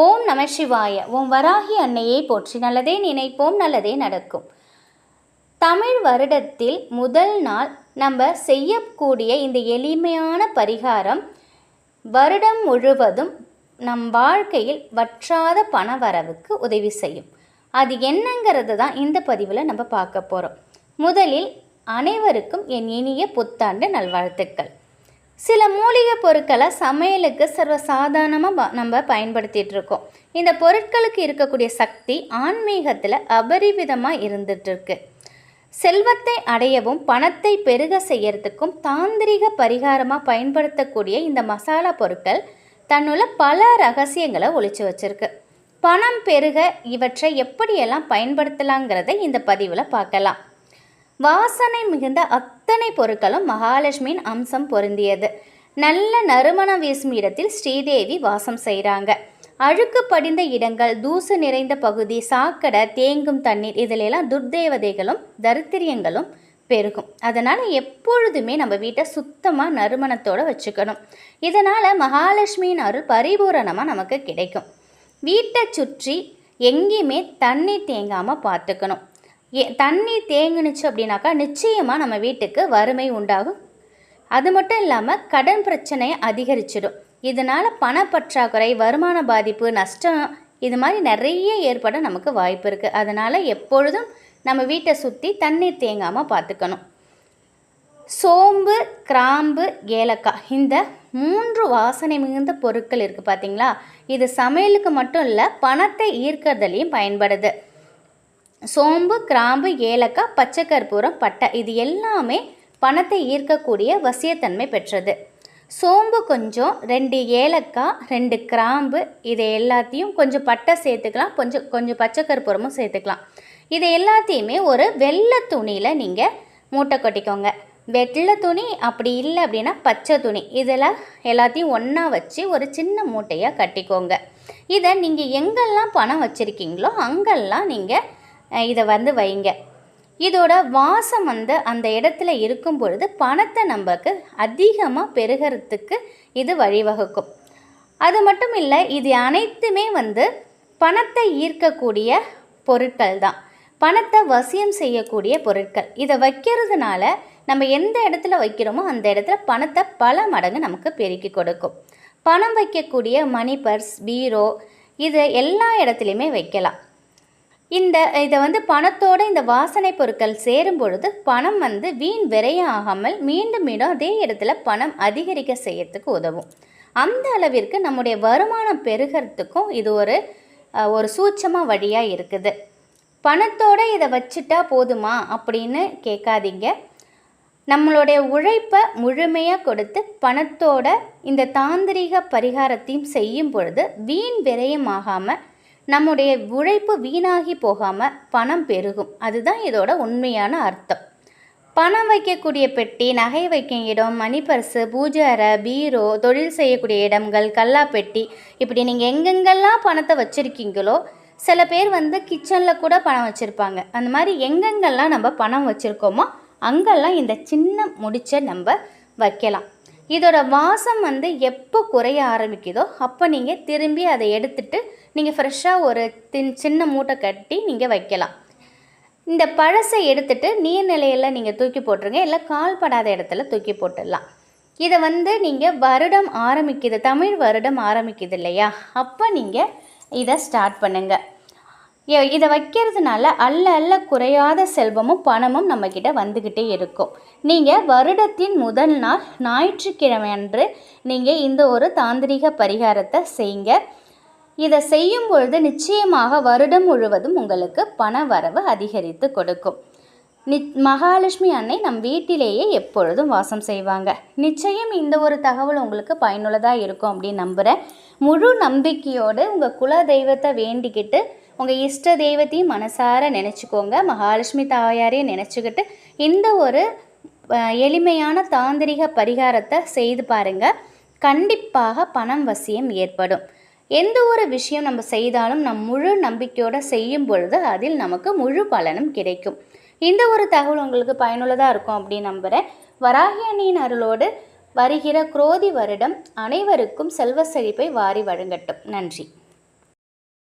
ஓம் நம சிவாய. ஓம் வராகி அன்னையை போற்றி. நல்லதே நினைப்போம், நல்லதே நடக்கும். தமிழ் வருடத்தில் முதல் நாள் நம்ம செய்யக்கூடிய இந்த எளிமையான பரிகாரம் வருடம் முழுவதும் நம் வாழ்க்கையில் வற்றாத பண வரவுக்கு உதவி செய்யும். அது என்னங்கிறது தான் இந்த பதிவில் நம்ம பார்க்க போகிறோம். முதலில் அனைவருக்கும் என் இனிய புத்தாண்டு நல்வாழ்த்துக்கள். சில மூலிகை பொருட்களை சமையலுக்கு சர்வசாதாரணமாக நம்ம பயன்படுத்திகிட்டு இருக்கோம். இந்த பொருட்களுக்கு இருக்கக்கூடிய சக்தி ஆன்மீகத்தில் அபரிவிதமாக இருந்துகிட்ருக்கு. செல்வத்தை அடையவும் பணத்தை பெருக செய்யறதுக்கும் தாந்திரிக பரிகாரமாக பயன்படுத்தக்கூடிய இந்த மசாலா பொருட்கள் தன்னுள்ள பல ரகசியங்களை ஒளிச்சு வச்சிருக்கு. பணம் பெருக இவற்றை எப்படியெல்லாம் பயன்படுத்தலாங்கிறத இந்த பதிவில் பார்க்கலாம். வாசனை மிகுந்த அத்தனை பொருட்களும் மகாலட்சுமியின் அம்சம் பொருந்தியது. நல்ல நறுமணம் வீசும் இடத்தில் ஸ்ரீதேவி வாசம் செய்கிறாங்க. அழுக்கு படிந்த இடங்கள், தூசு நிறைந்த பகுதி, சாக்கடை, தேங்கும் தண்ணீர், இதிலெல்லாம் துர்தேவதைகளும் தரித்திரியங்களும் பெருகும். அதனால் எப்பொழுதுமே நம்ம வீட்டை சுத்தமாக நறுமணத்தோடு வச்சுக்கணும். இதனால் மகாலட்சுமியின் அருள் பரிபூரணமாக நமக்கு கிடைக்கும். வீட்டை சுற்றி எங்கேயுமே தண்ணீர் தேங்காமல் பார்த்துக்கணும். தண்ணீர் தேங்குனுச்சு அப்படின்னாக்கா நிச்சயமாக நம்ம வீட்டுக்கு வறுமை உண்டாகும். அது மட்டும் இல்லாமல் கடன் பிரச்சனையை அதிகரிச்சிடும். இதனால் பணப்பற்றாக்குறை, வருமான பாதிப்பு, நஷ்டம் இது மாதிரி நிறைய ஏற்பட நமக்கு வாய்ப்பு இருக்குது. அதனால் எப்பொழுதும் நம்ம வீட்டை சுற்றி தண்ணீர் தேங்காமல் பார்த்துக்கணும். சோம்பு, கிராம்பு, ஏலக்காய் இந்த 3 வாசனை மிகுந்த பொருட்கள் இருக்குது பார்த்தீங்களா. இது சமையலுக்கு மட்டும் இல்லை, பணத்தை ஈர்க்கிறதுலையும் பயன்படுது. சோம்பு, கிராம்பு, ஏலக்காய், பச்சை கற்பூரம், பட்டை இது எல்லாமே பணத்தை ஈர்க்கக்கூடிய வசியத்தன்மை பெற்றது. சோம்பு கொஞ்சம், 2 ஏலக்காய், 2 கிராம்பு, இதை எல்லாத்தையும் கொஞ்சம் பட்டை சேர்த்துக்கலாம், கொஞ்சம் பச்சை கற்பூரமும் சேர்த்துக்கலாம். இதை எல்லாத்தையுமே ஒரு வெள்ளை துணியில் நீங்கள் மூட்டை கொட்டிக்கோங்க. வெள்ளை துணி அப்படி இல்லை அப்படின்னா பச்சை துணி, இதெல்லாம் எல்லாத்தையும் ஒன்றா வச்சு ஒரு சின்ன மூட்டையாக கட்டிக்கோங்க. இதை நீங்கள் எங்கெல்லாம் பணம் வச்சுருக்கீங்களோ அங்கெல்லாம் நீங்கள் இதை வைங்க. இதோட வாசம் அந்த இடத்துல இருக்கும் பொழுது பணத்தை நமக்கு அதிகமாக பெருகிறதுக்கு இது வழிவகுக்கும். அது மட்டும் இல்லை, இது அனைத்துமே பணத்தை ஈர்க்கக்கூடிய பொருட்கள் தான், பணத்தை வசியம் செய்யக்கூடிய பொருட்கள். இதை வைக்கிறதுனால நம்ம எந்த இடத்துல வைக்கிறோமோ அந்த இடத்துல பணத்தை பல மடங்கு நமக்கு பெருக்கி கொடுக்கும். பணம் வைக்கக்கூடிய மணி பர்ஸ், பீரோ இது எல்லா இடத்துலையுமே வைக்கலாம். இதை பணத்தோடு இந்த வாசனை பொருட்கள் சேரும் பொழுது பணம் வீண் விரயம் ஆகாமல் மீண்டும் மீண்டும் அதே இடத்துல பணம் அதிகரிக்க செய்யறதுக்கு உதவும். அந்த அளவிற்கு நம்முடைய வருமானம் பெருகிறதுக்கும் இது ஒரு சூட்சமாக வழியாக இருக்குது. பணத்தோடு இதை வச்சுட்டா போதுமா அப்படின்னு கேட்காதீங்க. நம்மளுடைய உழைப்பை முழுமையாக கொடுத்து பணத்தோட இந்த தாந்திரிக பரிகாரத்தையும் செய்யும் பொழுது வீண் விரயமாகாமல் நம்முடைய உழைப்பு வீணாகி போகாமல் பணம் பெருகும். அதுதான் இதோட உண்மையான அர்த்தம். பணம் வைக்கக்கூடிய பெட்டி, நகை வைக்கும் இடம், மணி பர்ஸு, பூஜை அறை, பீரோ, தொழில் செய்யக்கூடிய இடங்கள், கல்லாப்பெட்டி இப்படி நீங்கள் எங்கெங்கெல்லாம் பணத்தை வச்சுருக்கீங்களோ, சில பேர் கிச்சனில் கூட பணம் வச்சுருப்பாங்க. அந்த மாதிரி எங்கெங்கெல்லாம் நம்ம பணம் வச்சுருக்கோமோ அங்கெல்லாம் இந்த சின்ன முடிச்சை நம்ம வைக்கலாம். இதோட வாசம் எப்போ குறைய ஆரம்பிக்குதோ அப்போ நீங்கள் திரும்பி அதை எடுத்துட்டு நீங்கள் ஃப்ரெஷ்ஷாக ஒரு சின்ன மூட்டை கட்டி நீங்கள் வைக்கலாம். இந்த பழசை எடுத்துட்டு நீர்நிலையில் நீங்கள் தூக்கி போட்டுருங்க, இல்லை கால்படாத இடத்துல தூக்கி போட்டுடலாம். இதை நீங்கள் வருடம் ஆரம்பிக்குது, தமிழ் வருடம் ஆரம்பிக்குது இல்லையா, அப்போ நீங்கள் இதை ஸ்டார்ட் பண்ணுங்கள். இதை வைக்கிறதுனால அல்ல குறையாத செல்வமும் பணமும் நம்மக்கிட்ட வந்துக்கிட்டே இருக்கும். நீங்கள் வருடத்தின் முதல் நாள் ஞாயிற்றுக்கிழமை அன்று நீங்கள் இந்த ஒரு தாந்திரிக பரிகாரத்தை செய்யுங்க. இதை செய்யும் பொழுது நிச்சயமாக வருடம் முழுவதும் உங்களுக்கு பண வரவு அதிகரித்து கொடுக்கும். மகாலட்சுமி அன்னை நம் வீட்டிலேயே எப்பொழுதும் வாசம் செய்வாங்க. நிச்சயம் இந்த ஒரு தகவல் உங்களுக்கு பயனுள்ளதாக இருக்கும் அப்படின்னு நம்புகிறேன். முழு நம்பிக்கையோடு உங்கள் குல தெய்வத்தை வேண்டிக்கிட்டு உங்கள் இஷ்ட தெய்வத்தையும் மனசார நினச்சிக்கோங்க. மகாலட்சுமி தாயாரையும் நினச்சிக்கிட்டு இந்த ஒரு எளிமையான தாந்திரிக பரிகாரத்தை செய்து பாருங்கள். கண்டிப்பாக பணம் வசியம் ஏற்படும். எந்த ஒரு விஷயம் நம்ம செய்தாலும் நம் முழு நம்பிக்கையோடு செய்யும் பொழுது அதில் நமக்கு முழு பலனும் கிடைக்கும். இந்த ஒரு தகவல் உங்களுக்கு பயனுள்ளதாக இருக்கும் அப்படின்னு நம்புகிறேன். வராகி அன்னையின் அருளோடு வருகிற குரோதி வருடம் அனைவருக்கும் செல்வ செழிப்பை வாரி வழங்கட்டும். நன்றி.